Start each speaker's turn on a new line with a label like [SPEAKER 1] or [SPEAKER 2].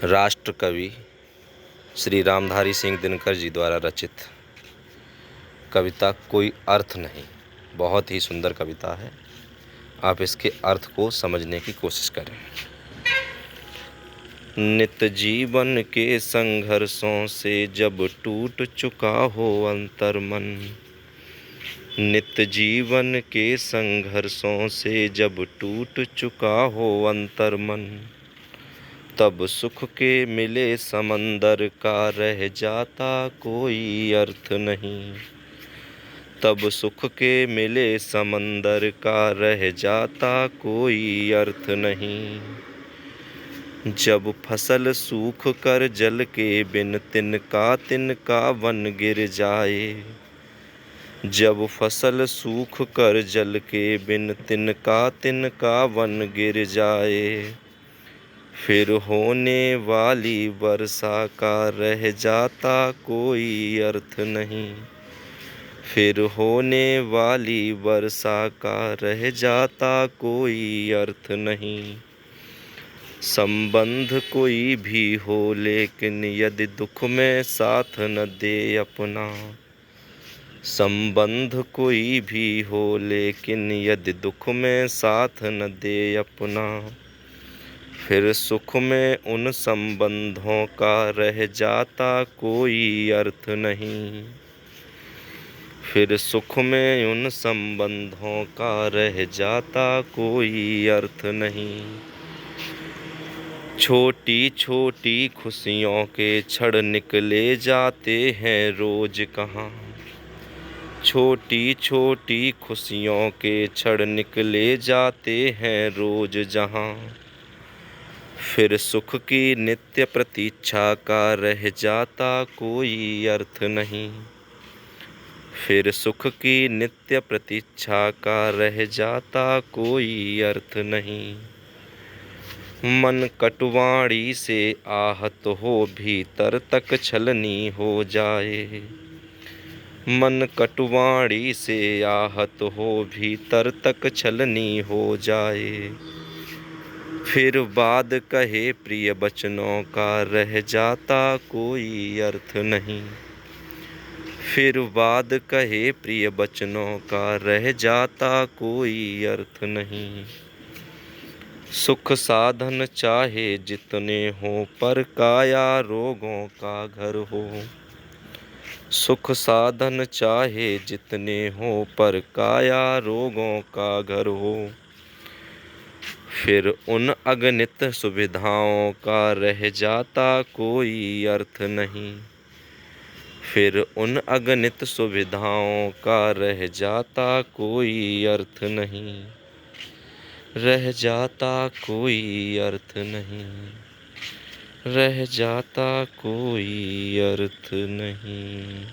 [SPEAKER 1] राष्ट्र कवि श्री रामधारी सिंह दिनकर जी द्वारा रचित कविता कोई अर्थ नहीं, बहुत ही सुंदर कविता है। आप इसके अर्थ को समझने की कोशिश करें। नित जीवन के संघर्षों से जब टूट चुका हो अंतर्मन, नित जीवन के संघर्षों से जब टूट चुका हो अंतर्मन, तब सुख के मिले समंदर का रह जाता कोई अर्थ नहीं। तब सुख के मिले समंदर का रह जाता कोई अर्थ नहीं। जब फसल सूख कर जल के बिन तिनका वन गिर जाए, जब फसल सूख कर जल के बिन तिनका वन गिर जाए, फिर होने वाली वर्षा का रह जाता कोई अर्थ नहीं। फिर होने वाली वर्षा का रह जाता कोई अर्थ नहीं। संबंध कोई भी हो लेकिन यदि दुख में साथ न दे अपना, संबंध कोई भी हो लेकिन यदि दुख में साथ न दे अपना, फिर सुख में उन संबंधों का रह जाता कोई अर्थ नहीं। फिर सुख में उन संबंधों का रह जाता कोई अर्थ नहीं। छोटी छोटी खुशियों के क्षण निकले जाते हैं रोज कहाँ, छोटी छोटी खुशियों के क्षण निकले जाते हैं रोज जहाँ, फिर सुख की नित्य प्रतीक्षा का रह जाता कोई अर्थ नहीं। फिर सुख की नित्य प्रतीक्षा का रह जाता कोई अर्थ नहीं। मन कटुवाणी से आहत हो भीतर तक छलनी हो जाए, मन कटुवाणी से आहत हो भीतर तक छलनी हो जाए, फिर बाद कहे प्रिय वचनों का रह जाता कोई अर्थ नहीं। फिर बाद कहे प्रिय वचनों का रह जाता कोई अर्थ नहीं। सुख साधन चाहे जितने हों पर काया रोगों का घर हो, सुख साधन चाहे जितने हों पर काया रोगों का घर हो, फिर उन अगणित सुविधाओं का रह जाता कोई अर्थ नहीं। फिर उन अगणित सुविधाओं का रह जाता कोई अर्थ नहीं। रह जाता कोई अर्थ नहीं, रह जाता कोई अर्थ नहीं।